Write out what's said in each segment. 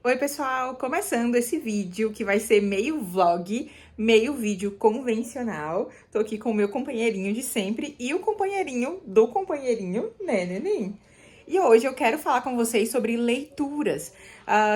Oi pessoal, começando esse vídeo que vai ser meio vlog, meio vídeo convencional. Tô aqui com o meu companheirinho de sempre e o companheirinho do companheirinho, né, neném? E hoje eu quero falar com vocês sobre leituras.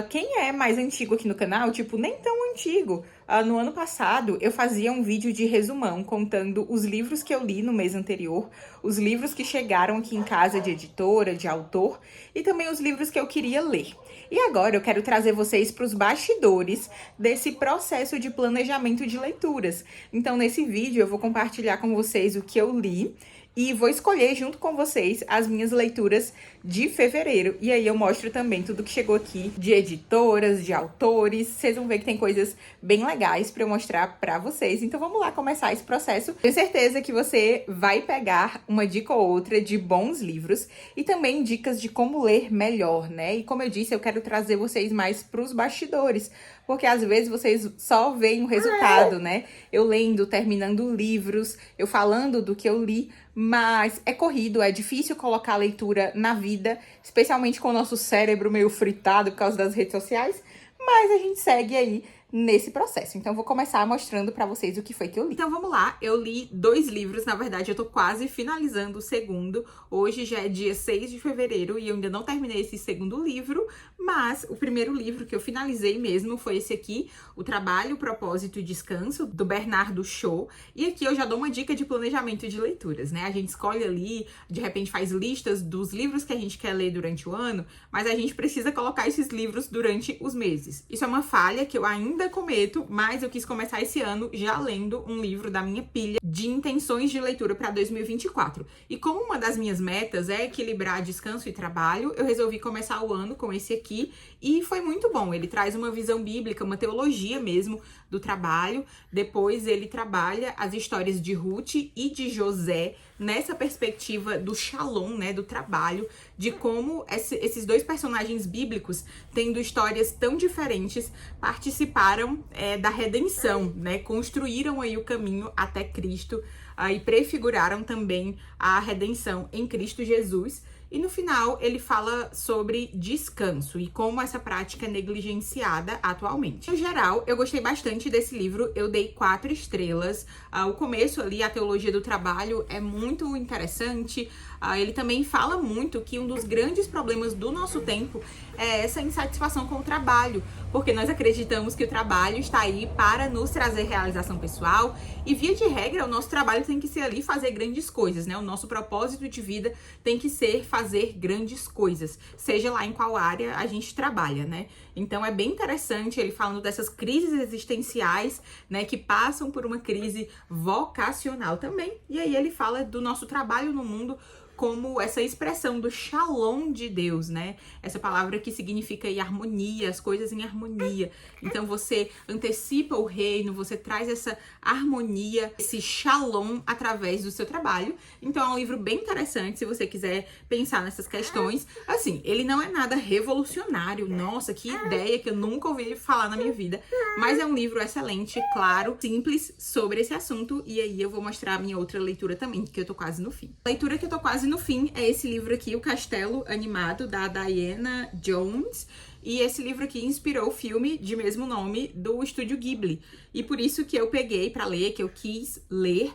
Quem é mais antigo aqui no canal, tipo, nem tão antigo. No ano passado eu fazia um vídeo de resumão contando os livros que eu li no mês anterior, os livros que chegaram aqui em casa de editora, de autor e também os livros que eu queria ler. E agora eu quero trazer vocês para os bastidores desse processo de planejamento de leituras. Então, nesse vídeo, eu vou compartilhar com vocês o que eu li e vou escolher junto com vocês as minhas leituras de fevereiro. E aí eu mostro também tudo que chegou aqui de editoras, de autores. Vocês vão ver que tem coisas bem legais para eu mostrar para vocês. Então vamos lá começar esse processo. Tenho certeza que você vai pegar uma dica ou outra de bons livros e também dicas de como ler melhor, né? E como eu disse, eu quero trazer vocês mais para os bastidores, porque às vezes vocês só veem o resultado, né? Eu lendo, terminando livros, eu falando do que eu li, mas é corrido, é difícil colocar a leitura na vida, especialmente com o nosso cérebro meio fritado por causa das redes sociais, mas a gente segue aí nesse processo. Então, eu vou começar mostrando pra vocês o que foi que eu li. Então, vamos lá. Eu li 2 livros, na verdade, eu tô quase finalizando o segundo. Hoje já é dia 6 de fevereiro e eu ainda não terminei esse segundo livro, mas o primeiro livro que eu finalizei mesmo foi esse aqui, O Trabalho, Propósito e Descanso, do Bernardo Shaw. E aqui eu já dou uma dica de planejamento de leituras, né? A gente escolhe ali, de repente faz listas dos livros que a gente quer ler durante o ano, mas a gente precisa colocar esses livros durante os meses. Isso é uma falha que eu ainda cometo, mas eu quis começar esse ano já lendo um livro da minha pilha de intenções de leitura para 2024. E como uma das minhas metas é equilibrar descanso e trabalho, eu resolvi começar o ano com esse aqui e foi muito bom. Ele traz uma visão bíblica, uma teologia mesmo do trabalho. Depois ele trabalha as histórias de Ruth e de José nessa perspectiva do shalom, né, do trabalho, de como esses dois personagens bíblicos, tendo histórias tão diferentes, participaram da redenção, né, construíram aí o caminho até Cristo e prefiguraram também a redenção em Cristo Jesus. E no final ele fala sobre descanso e como essa prática é negligenciada atualmente. No geral, eu gostei bastante desse livro, eu dei 4 estrelas. O começo ali, a teologia do trabalho, é muito interessante. Ele também fala muito que um dos grandes problemas do nosso tempo é essa insatisfação com o trabalho, porque nós acreditamos que o trabalho está aí para nos trazer realização pessoal e, via de regra, o nosso trabalho tem que ser ali fazer grandes coisas, né? O nosso propósito de vida tem que ser fazer grandes coisas, seja lá em qual área a gente trabalha, né? Então é bem interessante ele falando dessas crises existenciais, né, que passam por uma crise vocacional também. E aí ele fala do nosso trabalho no mundo como essa expressão do shalom de Deus, né? Essa palavra que significa aí harmonia, as coisas em harmonia. Então você antecipa o reino, você traz essa harmonia, esse shalom através do seu trabalho. Então é um livro bem interessante se você quiser pensar nessas questões. Assim, ele não é nada revolucionário, nossa, que ideia que eu nunca ouvi falar na minha vida, mas é um livro excelente, claro, simples sobre esse assunto. E aí eu vou mostrar a minha outra leitura também, que eu tô quase no fim. A leitura que eu tô quase no fim é esse livro aqui, O Castelo Animado, da Diana Jones. E esse livro aqui inspirou o filme de mesmo nome do Estúdio Ghibli. E por isso que eu peguei pra ler, que eu quis ler.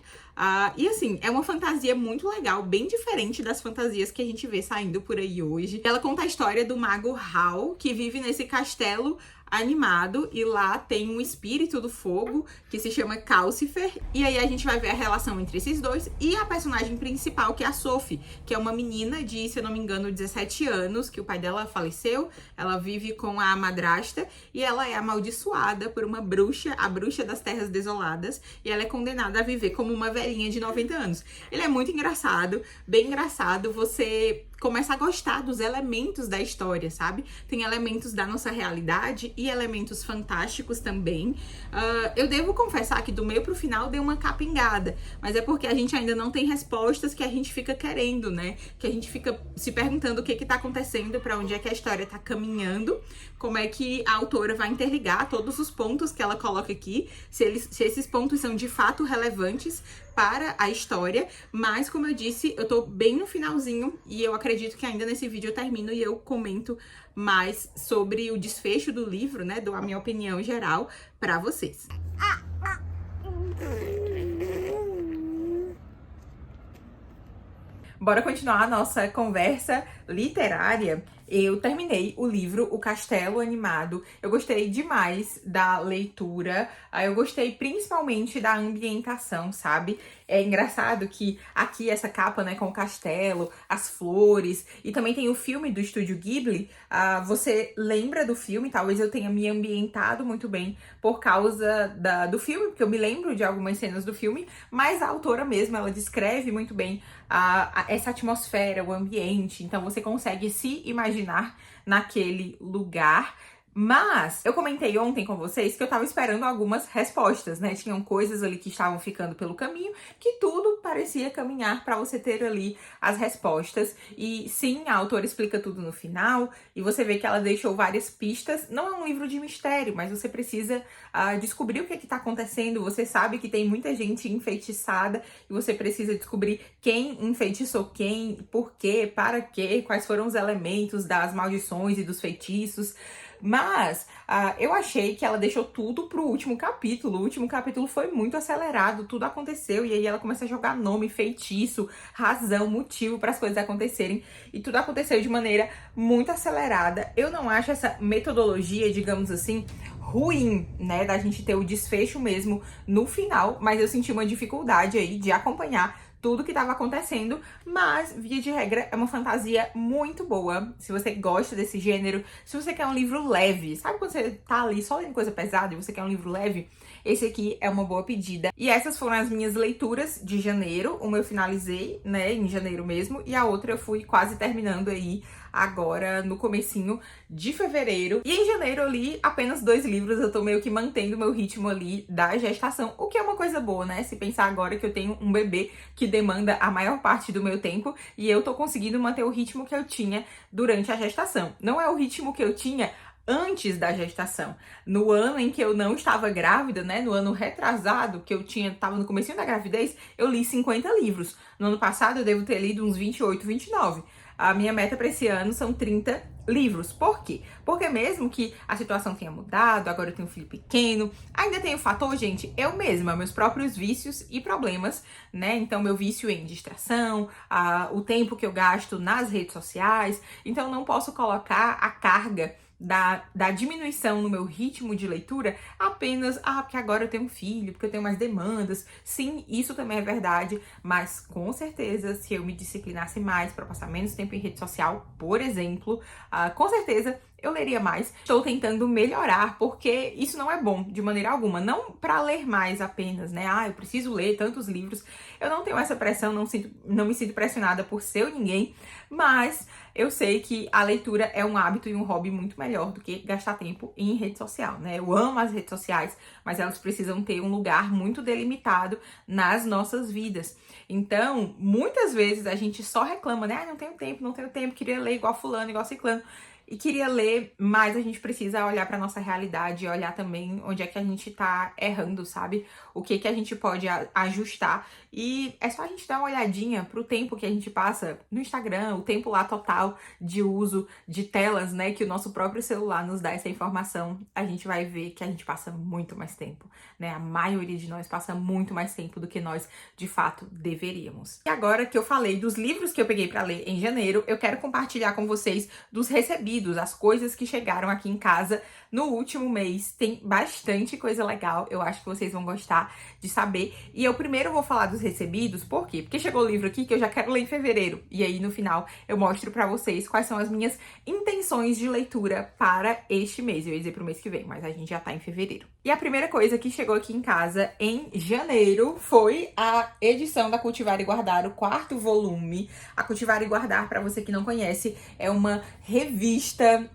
E assim, é uma fantasia muito legal, bem diferente das fantasias que a gente vê saindo por aí hoje. Ela conta a história do mago Hal, que vive nesse castelo animado, e lá tem um espírito do fogo que se chama Calcifer, e aí a gente vai ver a relação entre esses dois e a personagem principal, que é a Sophie, que é uma menina de, se eu não me engano, 17 anos, que o pai dela faleceu. Ela vive com a madrasta e ela é amaldiçoada por uma bruxa, a bruxa das Terras Desoladas, e ela é condenada a viver como uma velhinha de 90 anos. Ele é muito engraçado, bem engraçado. Você começa a gostar dos elementos da história, sabe? Tem elementos da nossa realidade e elementos fantásticos também. Eu devo confessar que do meio pro final deu uma capingada, mas é porque a gente ainda não tem respostas que a gente fica querendo, né? Que a gente fica se perguntando o que tá acontecendo, pra onde é que a história tá caminhando. como é que a autora vai interligar todos os pontos que ela coloca aqui, se esses pontos são de fato relevantes para a história, mas como eu disse, eu tô bem no finalzinho e eu acredito que ainda nesse vídeo eu termino e eu comento mais sobre o desfecho do livro, né, dou a minha opinião geral para vocês. Bora continuar a nossa conversa literária. Eu terminei o livro O Castelo Animado. Eu gostei demais da leitura. Eu gostei principalmente da ambientação, sabe? É engraçado que aqui essa capa, né, com o castelo, as flores, e também tem o filme do Estúdio Ghibli. Você lembra do filme? Talvez eu tenha me ambientado muito bem por causa do filme, porque eu me lembro de algumas cenas do filme, mas a autora mesmo, ela descreve muito bem essa atmosfera, o ambiente, então você consegue se imaginar naquele lugar. Mas eu comentei ontem com vocês que eu tava esperando algumas respostas, né? Tinham coisas ali que estavam ficando pelo caminho, que tudo parecia caminhar para você ter ali as respostas. E sim, a autora explica tudo no final, e você vê que ela deixou várias pistas. Não é um livro de mistério, mas você precisa descobrir o que tá acontecendo. Você sabe que tem muita gente enfeitiçada, e você precisa descobrir quem enfeitiçou quem, por quê, para quê, quais foram os elementos das maldições e dos feitiços. Mas eu achei que ela deixou tudo pro último capítulo. O último capítulo foi muito acelerado, tudo aconteceu e aí ela começa a jogar nome, feitiço, razão, motivo para as coisas acontecerem. E tudo aconteceu de maneira muito acelerada. Eu não acho essa metodologia, digamos assim, ruim, né, da gente ter o desfecho mesmo no final, mas eu senti uma dificuldade aí de acompanhar tudo que estava acontecendo, mas, via de regra, é uma fantasia muito boa. Se você gosta desse gênero, se você quer um livro leve, sabe quando você tá ali só lendo coisa pesada e você quer um livro leve? Esse aqui é uma boa pedida. E essas foram as minhas leituras de janeiro. Uma eu finalizei, né, em janeiro mesmo, e a outra eu fui quase terminando aí agora no comecinho de fevereiro. E em janeiro eu li apenas 2 livros, eu tô meio que mantendo o meu ritmo ali da gestação, o que é uma coisa boa, né? Se pensar agora que eu tenho um bebê que demanda a maior parte do meu tempo e eu tô conseguindo manter o ritmo que eu tinha durante a gestação. Não é o ritmo que eu tinha antes da gestação. No ano em que eu não estava grávida, né, no ano retrasado, que eu tava no comecinho da gravidez, eu li 50 livros. No ano passado eu devo ter lido uns 28, 29. A minha meta para esse ano são 30 livros. Por quê? Porque mesmo que a situação tenha mudado, agora eu tenho um filho pequeno, ainda tem o fator, gente, eu mesma, meus próprios vícios e problemas, né? Então, meu vício em distração, o tempo que eu gasto nas redes sociais. Então, não posso colocar a carga da diminuição no meu ritmo de leitura apenas, porque agora eu tenho um filho, porque eu tenho mais demandas. Sim, isso também é verdade, mas com certeza, se eu me disciplinasse mais para passar menos tempo em rede social, por exemplo, com certeza eu leria mais. Estou tentando melhorar, porque isso não é bom de maneira alguma. Não para ler mais apenas, né? Eu preciso ler tantos livros. Eu não tenho essa pressão, não me sinto pressionada por ser ninguém, mas eu sei que a leitura é um hábito e um hobby muito melhor do que gastar tempo em rede social, né? Eu amo as redes sociais, mas elas precisam ter um lugar muito delimitado nas nossas vidas. Então, muitas vezes a gente só reclama, né? Não tenho tempo, queria ler igual fulano, igual ciclano. E queria ler, mas a gente precisa olhar para nossa realidade e olhar também onde é que a gente tá errando, sabe? O que a gente pode ajustar. E é só a gente dar uma olhadinha pro tempo que a gente passa no Instagram, o tempo lá total de uso de telas, né? Que o nosso próprio celular nos dá essa informação. A gente vai ver que a gente passa muito mais tempo, né? A maioria de nós passa muito mais tempo do que nós, de fato, deveríamos. E agora que eu falei dos livros que eu peguei para ler em janeiro, eu quero compartilhar com vocês dos recebidos, as coisas que chegaram aqui em casa no último mês. Tem bastante coisa legal, eu acho que vocês vão gostar de saber. E eu primeiro vou falar dos recebidos, por quê? Porque chegou o livro aqui que eu já quero ler em fevereiro. E aí no final eu mostro pra vocês quais são as minhas intenções de leitura para este mês. Eu ia dizer pro mês que vem, mas a gente já tá em fevereiro. E a primeira coisa que chegou aqui em casa em janeiro foi a edição da Cultivar e Guardar, o 4º volume. A Cultivar e Guardar, pra você que não conhece, é uma revista.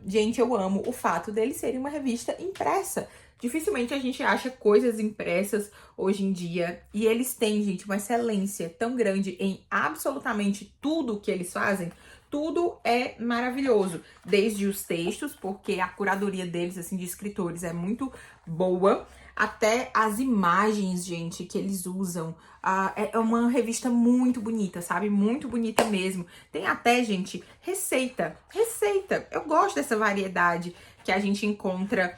Gente, eu amo o fato deles serem uma revista impressa. Dificilmente a gente acha coisas impressas hoje em dia. E eles têm, gente, uma excelência tão grande em absolutamente tudo que eles fazem. tudo é maravilhoso, desde os textos, porque a curadoria deles, assim, de escritores é muito boa, até as imagens, gente, que eles usam. É uma revista muito bonita, sabe? Muito bonita mesmo. Tem até, gente, receita. Receita. Eu gosto dessa variedade que a gente encontra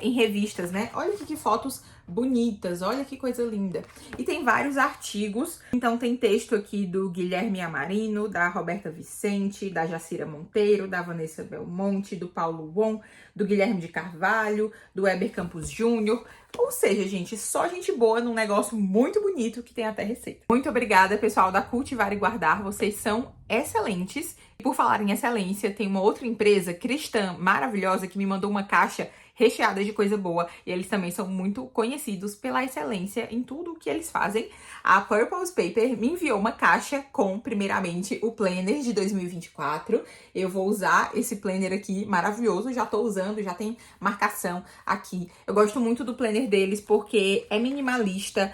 em revistas, né? Olha que fotos bonitas, olha que coisa linda. E tem vários artigos, então tem texto aqui do Guilherme Amarino, da Roberta Vicente, da Jacira Monteiro, da Vanessa Belmonte, do Paulo Won, do Guilherme de Carvalho, do Weber Campos Júnior. Ou seja, gente, só gente boa num negócio muito bonito que tem até receita. Muito obrigada, pessoal da Cultivar e Guardar, vocês são excelentes. E por falar em excelência, tem uma outra empresa cristã maravilhosa que me mandou uma caixa recheada de coisa boa, e eles também são muito conhecidos pela excelência em tudo o que eles fazem. A Purpose Paper me enviou uma caixa com, primeiramente, o planner de 2024. Eu vou usar esse planner aqui maravilhoso, já tô usando, já tem marcação aqui. Eu gosto muito do planner deles porque é minimalista,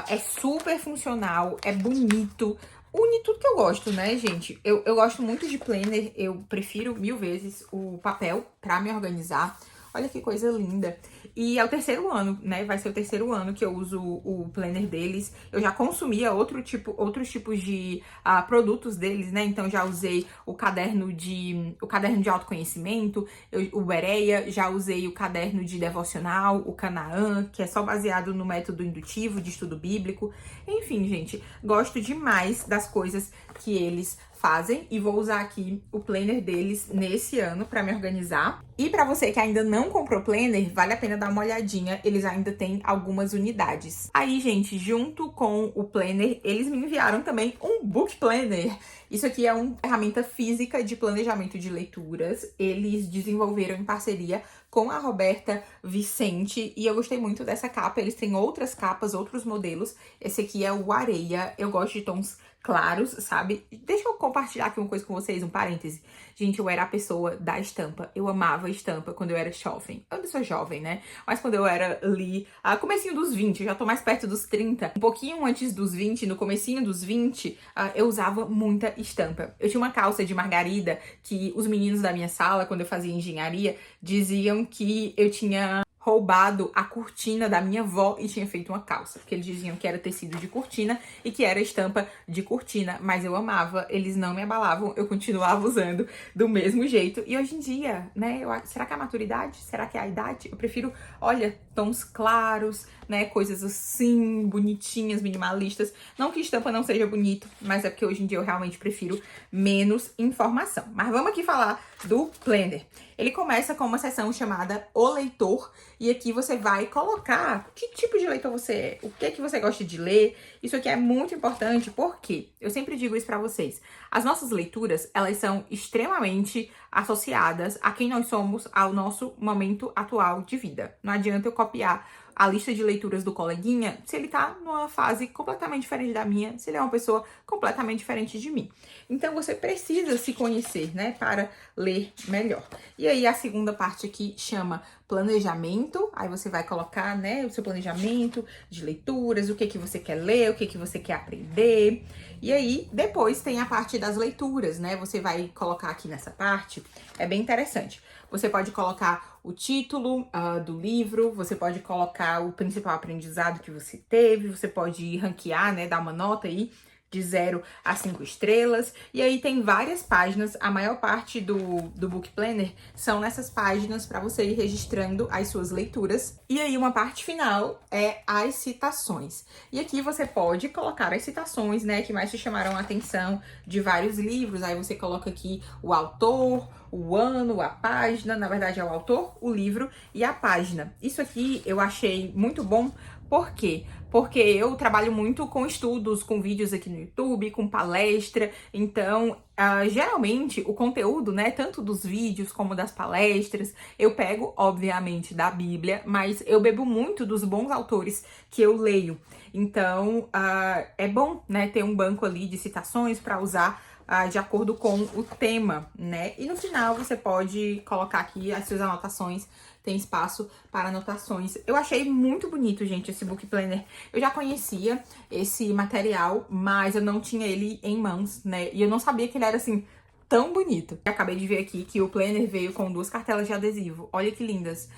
é super funcional, é bonito, une tudo que eu gosto, né, gente? Eu gosto muito de planner, eu prefiro 1000 vezes o papel pra me organizar. Olha que coisa linda. E é o terceiro ano, né? Vai ser o terceiro ano que eu uso o planner deles. Eu já consumia outros tipos de produtos deles, né? Então já usei o caderno de autoconhecimento, o Bereia, já usei o caderno de devocional, o Canaã, que é só baseado no método indutivo de estudo bíblico. Enfim, gente, gosto demais das coisas que eles fazem e vou usar aqui o planner deles nesse ano para me organizar. E para você que ainda não comprou planner, vale a pena dar uma olhadinha, eles ainda têm algumas unidades. Aí, gente, junto com o planner, eles me enviaram também um book planner. Isso aqui é uma ferramenta física de planejamento de leituras. Eles desenvolveram em parceria com a Roberta Vicente e eu gostei muito dessa capa. Eles têm outras capas, outros modelos. Esse aqui é o Areia. Eu gosto de tons claros, sabe? Deixa eu compartilhar aqui uma coisa com vocês, um parêntese. Gente, eu era a pessoa da estampa. Eu amava estampa quando eu era jovem. Eu ainda sou jovem, né? Mas quando eu era ali, comecinho dos 20, eu já tô mais perto dos 30. Um pouquinho antes dos 20, no comecinho dos 20, eu usava muita estampa. Eu tinha uma calça de margarida que os meninos da minha sala, quando eu fazia engenharia, diziam que eu tinha roubado a cortina da minha avó e tinha feito uma calça, porque eles diziam que era tecido de cortina e que era estampa de cortina, mas eu amava, eles não me abalavam, eu continuava usando do mesmo jeito. E hoje em dia, né, será que é a maturidade? Será que é a idade? Eu prefiro, olha, tons claros, né, coisas assim, bonitinhas, minimalistas. Não que estampa não seja bonito, mas é porque hoje em dia eu realmente prefiro menos informação. Mas vamos aqui falar do planner. Ele começa com uma seção chamada O Leitor, e aqui você vai colocar que tipo de leitor você é, o que você gosta de ler. Isso aqui é muito importante porque eu sempre digo isso pra vocês. As nossas leituras, elas são extremamente associadas a quem nós somos, ao nosso momento atual de vida. Não adianta eu copiar a lista de leituras do coleguinha se ele tá numa fase completamente diferente da minha, se ele é uma pessoa completamente diferente de mim. Então você precisa se conhecer, né, para ler melhor. E aí a segunda parte aqui chama planejamento, aí você vai colocar, né, o seu planejamento de leituras, o que você quer ler, o que você quer aprender. E aí depois tem a parte das leituras, né, você vai colocar aqui nessa parte, é bem interessante. Você pode colocar o título do livro, você pode colocar o principal aprendizado que você teve, você pode ranquear, né, dar uma nota aí de 0 a 5 estrelas. E aí tem várias páginas, a maior parte do Book Planner são nessas páginas para você ir registrando as suas leituras. E aí uma parte final é as citações. E aqui você pode colocar as citações, né, que mais te chamaram a atenção de vários livros. Aí você coloca aqui o autor, o ano, a página, na verdade é o autor, o livro e a página. Isso aqui eu achei muito bom. Por quê? Porque eu trabalho muito com estudos, com vídeos aqui no YouTube, com palestra, então, geralmente, o conteúdo, né, tanto dos vídeos como das palestras, eu pego, obviamente, da Bíblia, mas eu bebo muito dos bons autores que eu leio. Então, é bom, né, ter um banco ali de citações para usar de acordo com o tema, né? E no final você pode colocar aqui as suas anotações, tem espaço para anotações. Eu achei muito bonito, gente, esse Book Planner. Eu já conhecia esse material, mas eu não tinha ele em mãos, né? E eu não sabia que ele era, assim, tão bonito. Acabei de ver aqui que o planner veio com 2 cartelas de adesivo. Olha que lindas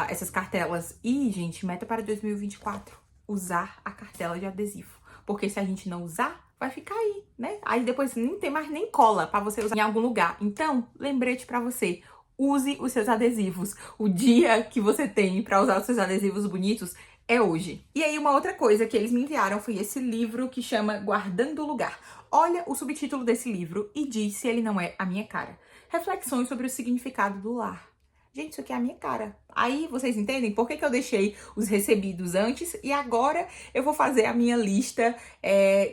essas cartelas. E, gente, meta para 2024, usar a cartela de adesivo. Porque se a gente não usar, vai ficar aí, né? Aí depois não tem mais nem cola pra você usar em algum lugar. Então, lembrete pra você, use os seus adesivos. O dia que você tem pra usar os seus adesivos bonitos é hoje. E aí, uma outra coisa que eles me enviaram foi esse livro que chama Guardando o Lugar. Olha o subtítulo desse livro e diz se ele não é a minha cara. Reflexões sobre o significado do lar. Gente, isso aqui é a minha cara. Aí vocês entendem por que eu deixei os recebidos antes e agora eu vou fazer a minha lista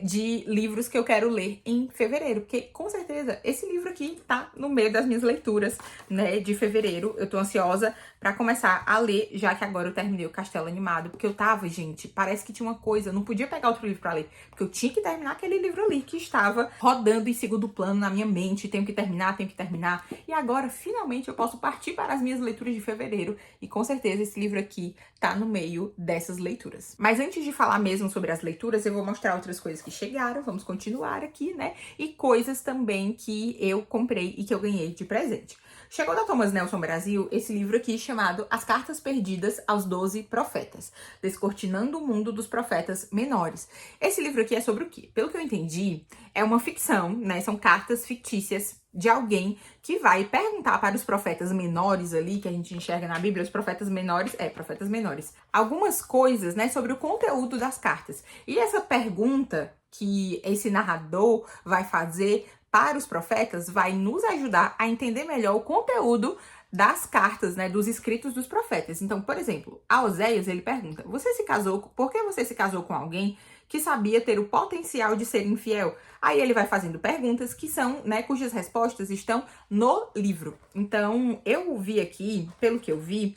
de livros que eu quero ler em fevereiro. Porque, com certeza, esse livro aqui tá no meio das minhas leituras, né, de fevereiro. Eu tô ansiosa pra começar a ler, já que agora eu terminei o Castelo Animado. Porque eu tava, gente, parece que tinha uma coisa, eu não podia pegar outro livro pra ler. Porque eu tinha que terminar aquele livro ali que estava rodando em segundo plano na minha mente. Tenho que terminar. E agora, finalmente, eu posso partir para as minhas leituras de fevereiro. E com certeza esse livro aqui tá no meio dessas leituras. Mas antes de falar mesmo sobre as leituras, eu vou mostrar outras coisas que chegaram. Vamos continuar aqui, né? E coisas também que eu comprei e que eu ganhei de presente. Chegou da Thomas Nelson Brasil esse livro aqui chamado As Cartas Perdidas aos 12 Profetas, Descortinando o Mundo dos Profetas Menores. Esse livro aqui é sobre o quê? Pelo que eu entendi, é uma ficção, né? São cartas fictícias de alguém que vai perguntar para os profetas menores ali, que a gente enxerga na Bíblia, os profetas menores, algumas coisas, né, sobre o conteúdo das cartas. E essa pergunta que esse narrador vai fazer para os profetas vai nos ajudar a entender melhor o conteúdo das cartas, né, dos escritos dos profetas. Então, por exemplo, a Oséias, ele pergunta, por que você se casou com alguém que sabia ter o potencial de ser infiel? Aí ele vai fazendo perguntas que são, né, cujas respostas estão no livro. Então, eu vi aqui, pelo que eu vi,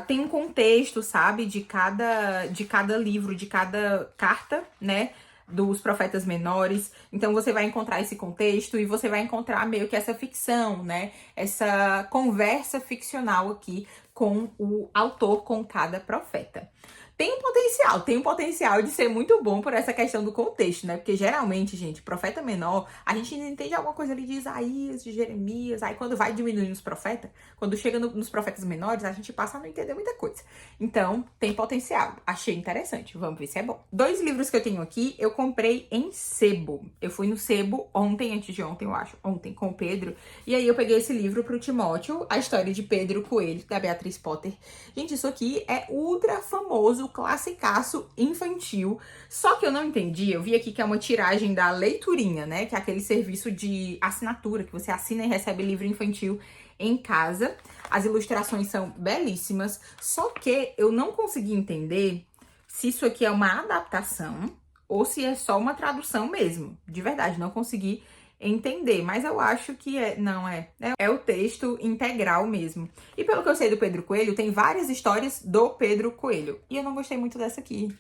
tem um contexto, sabe, de cada livro, de cada carta, né, dos profetas menores. Então você vai encontrar esse contexto e você vai encontrar meio que essa ficção, né? Essa conversa ficcional aqui com o autor, com cada profeta. Tem um potencial de ser muito bom por essa questão do contexto, né? Porque geralmente, gente, profeta menor, a gente ainda entende alguma coisa ali de Isaías, de Jeremias, aí quando vai diminuindo os profetas, quando chega nos profetas menores, a gente passa a não entender muita coisa. Então, tem potencial. Achei interessante, vamos ver se é bom. 2 livros que eu tenho aqui, eu comprei em sebo. Eu fui no sebo antes de ontem, eu acho, ontem, com o Pedro, e aí eu peguei esse livro pro Timóteo, A História de Pedro Coelho, da Beatriz Potter. Gente, isso aqui é ultra famoso, classicaço infantil. Só que eu não entendi, eu vi aqui que é uma tiragem da Leiturinha, né? Que é aquele serviço de assinatura que você assina e recebe livro infantil em casa. As ilustrações são belíssimas, só que eu não consegui entender se isso aqui é uma adaptação ou se é só uma tradução mesmo. De verdade, não consegui entender, mas eu acho que é o texto integral mesmo. E pelo que eu sei do Pedro Coelho, tem várias histórias do Pedro Coelho. E eu não gostei muito dessa aqui,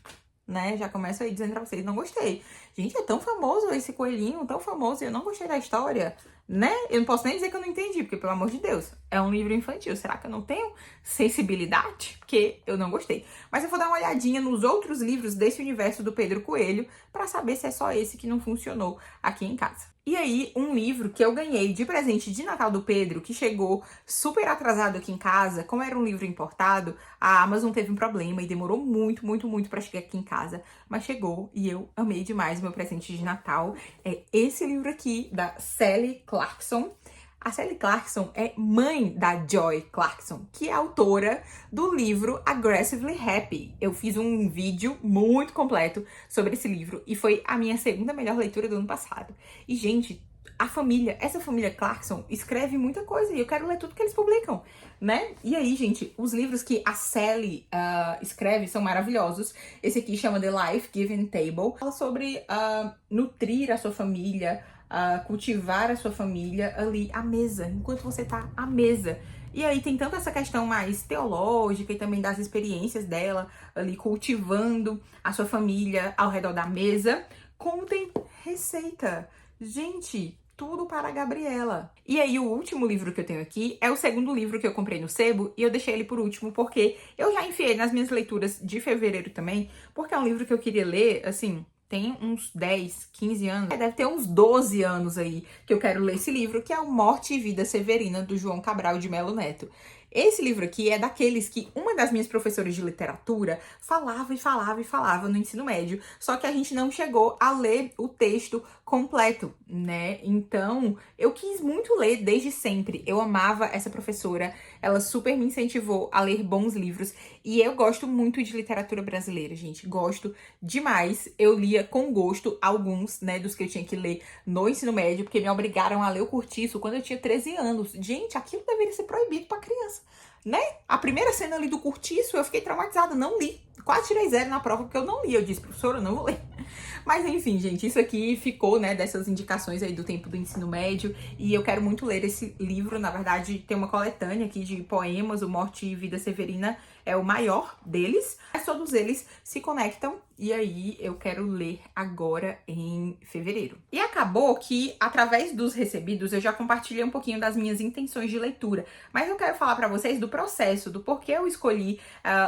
né? Já começo aí dizendo pra vocês, não gostei. Gente, é tão famoso esse coelhinho, tão famoso, e eu não gostei da história, né? Eu não posso nem dizer que eu não entendi, porque, pelo amor de Deus, é um livro infantil. Será que eu não tenho sensibilidade? Porque eu não gostei. Mas eu vou dar uma olhadinha nos outros livros desse universo do Pedro Coelho pra saber se é só esse que não funcionou aqui em casa. E aí, um livro que eu ganhei de presente de Natal do Pedro, que chegou super atrasado aqui em casa, como era um livro importado, a Amazon teve um problema e demorou muito, muito, muito pra chegar aqui em casa. Mas chegou e eu amei demais o meu presente de Natal. É esse livro aqui, da Sally Clarkson. A Sally Clarkson é mãe da Joy Clarkson, que é autora do livro Aggressively Happy. Eu fiz um vídeo muito completo sobre esse livro e foi a minha segunda melhor leitura do ano passado. E, gente, essa família Clarkson escreve muita coisa e eu quero ler tudo que eles publicam, né? E aí, gente, os livros que a Sally escreve são maravilhosos. Esse aqui chama The Life Giving Table. Fala sobre nutrir a sua família, cultivar a sua família ali à mesa, enquanto você tá à mesa. E aí tem tanto essa questão mais teológica e também das experiências dela ali cultivando a sua família ao redor da mesa, como tem receita. Gente, tudo para a Gabriela. E aí o último livro que eu tenho aqui é o segundo livro que eu comprei no sebo e eu deixei ele por último porque eu já enfiei nas minhas leituras de fevereiro também, porque é um livro que eu queria ler, assim, tem uns 10, 15 anos, deve ter uns 12 anos aí que eu quero ler esse livro, que é o Morte e Vida Severina, do João Cabral de Melo Neto. Esse livro aqui é daqueles que uma das minhas professoras de literatura falava e falava e falava no ensino médio, só que a gente não chegou a ler o texto completo, né? Então, eu quis muito ler desde sempre. Eu amava essa professora, ela super me incentivou a ler bons livros e eu gosto muito de literatura brasileira, gente. Gosto demais. Eu lia com gosto alguns, né, dos que eu tinha que ler no ensino médio, porque me obrigaram a ler o Curtiço quando eu tinha 13 anos. Gente, aquilo deveria ser proibido pra criança, né? A primeira cena ali do Curtiço, eu fiquei traumatizada, não li. Quase tirei 0 na prova porque eu não li. Eu disse, professora, eu não vou ler. Mas enfim, gente, isso aqui ficou, né, dessas indicações aí do tempo do ensino médio. E eu quero muito ler esse livro. Na verdade, tem uma coletânea aqui de poemas. O Morte e Vida Severina é o maior deles. Mas todos eles se conectam. E aí eu quero ler agora em fevereiro. E acabou que, através dos recebidos, eu já compartilhei um pouquinho das minhas intenções de leitura. Mas eu quero falar pra vocês do processo, do porquê eu escolhi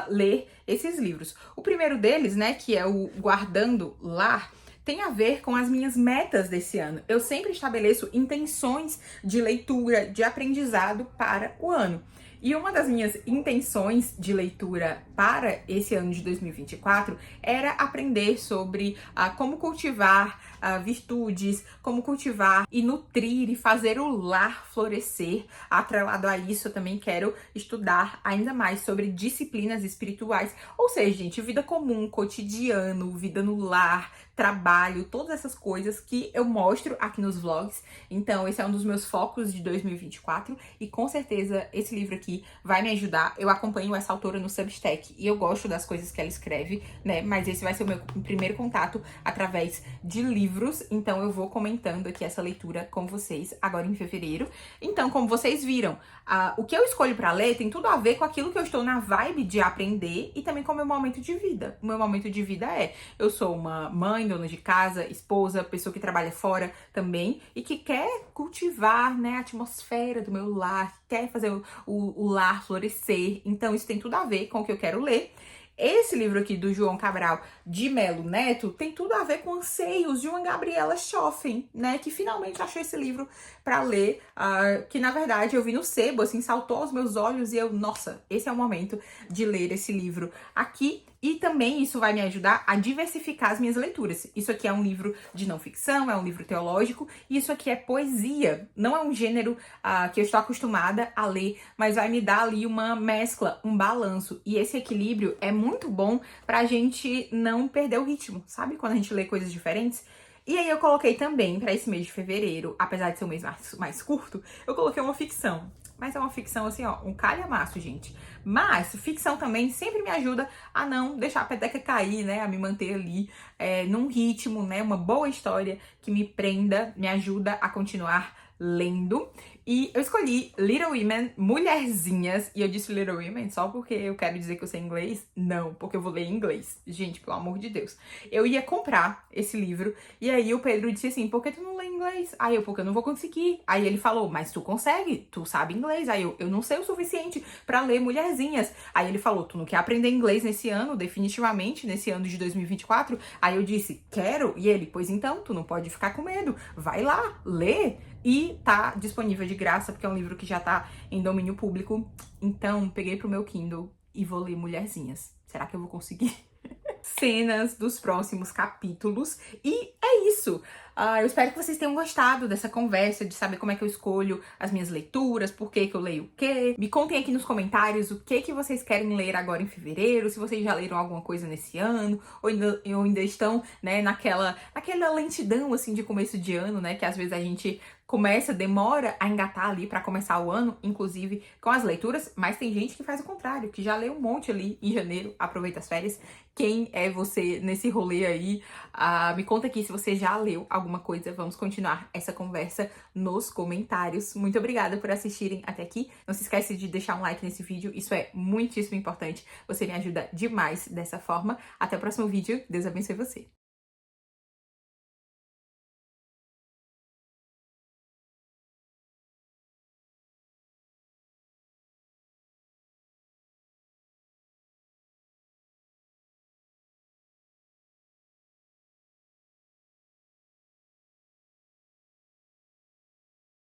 ler esses livros. O primeiro deles, né, que é o Guardando Lar, tem a ver com as minhas metas desse ano. Eu sempre estabeleço intenções de leitura, de aprendizado para o ano. E uma das minhas intenções de leitura para esse ano de 2024 era aprender sobre como cultivar virtudes, como cultivar e nutrir e fazer o lar florescer. Atrelado a isso, eu também quero estudar ainda mais sobre disciplinas espirituais. Ou seja, gente, vida comum, cotidiano, vida no lar, trabalho, todas essas coisas que eu mostro aqui nos vlogs. Então, esse é um dos meus focos de 2024 e com certeza esse livro aqui vai me ajudar. Eu acompanho essa autora no Substack e eu gosto das coisas que ela escreve, né? Mas esse vai ser o meu primeiro contato através de livros, então eu vou comentando aqui essa leitura com vocês agora em fevereiro. Então, como vocês viram, o que eu escolho pra ler tem tudo a ver com aquilo que eu estou na vibe de aprender e também com o meu momento de vida. O meu momento de vida eu sou uma mãe, dona de casa, esposa, pessoa que trabalha fora também e que quer cultivar, né, a atmosfera do meu lar, quer fazer o lar florescer. Então isso tem tudo a ver com o que eu quero ler. Esse livro aqui do João Cabral de Melo Neto tem tudo a ver com anseios de uma Gabriela Schoffen, né? Que finalmente achou esse livro para ler, que na verdade eu vi no sebo, assim, saltou aos meus olhos e eu, nossa, esse é o momento de ler esse livro aqui. E também isso vai me ajudar a diversificar as minhas leituras. Isso aqui é um livro de não ficção, é um livro teológico, e isso aqui é poesia. Não é um gênero que eu estou acostumada a ler, mas vai me dar ali uma mescla, um balanço. E esse equilíbrio é muito bom pra gente não perder o ritmo, sabe? Quando a gente lê coisas diferentes. E aí eu coloquei também, pra esse mês de fevereiro, apesar de ser um mês mais curto, eu coloquei uma ficção. Mas é uma ficção assim, ó, um calhamaço, gente. Mas ficção também sempre me ajuda a não deixar a peteca cair, né? A me manter ali num ritmo, né? Uma boa história que me prenda, me ajuda a continuar lendo. E eu escolhi Little Women, Mulherzinhas. E eu disse Little Women só porque eu quero dizer que eu sei inglês? Não, porque eu vou ler em inglês. Gente, pelo amor de Deus. Eu ia comprar esse livro e aí o Pedro disse assim, por que tu não lê inglês? Aí eu, porque eu não vou conseguir. Aí ele falou, mas tu consegue, tu sabe inglês. Aí eu não sei o suficiente pra ler Mulherzinhas. Aí ele falou, tu não quer aprender inglês nesse ano, definitivamente, nesse ano de 2024? Aí eu disse, quero. E ele, pois então, tu não pode ficar com medo. Vai lá, lê. E tá disponível de graça, porque é um livro que já tá em domínio público. Então, peguei pro meu Kindle e vou ler Mulherzinhas. Será que eu vou conseguir? Cenas dos próximos capítulos. E é isso. Eu espero que vocês tenham gostado dessa conversa, de saber como é que eu escolho as minhas leituras, por que que eu leio o quê. Me contem aqui nos comentários o que vocês querem ler agora em fevereiro, se vocês já leram alguma coisa nesse ano, ou ainda estão, né, naquela lentidão, assim, de começo de ano, né, que às vezes a gente demora a engatar ali pra começar o ano, inclusive com as leituras, mas tem gente que faz o contrário, que já lê um monte ali em janeiro, aproveita as férias. Quem é você nesse rolê aí? Me conta aqui se você já leu alguma coisa. Vamos continuar essa conversa nos comentários. Muito obrigada por assistirem até aqui. Não se esquece de deixar um like nesse vídeo, isso é muitíssimo importante. Você me ajuda demais dessa forma. Até o próximo vídeo. Deus abençoe você.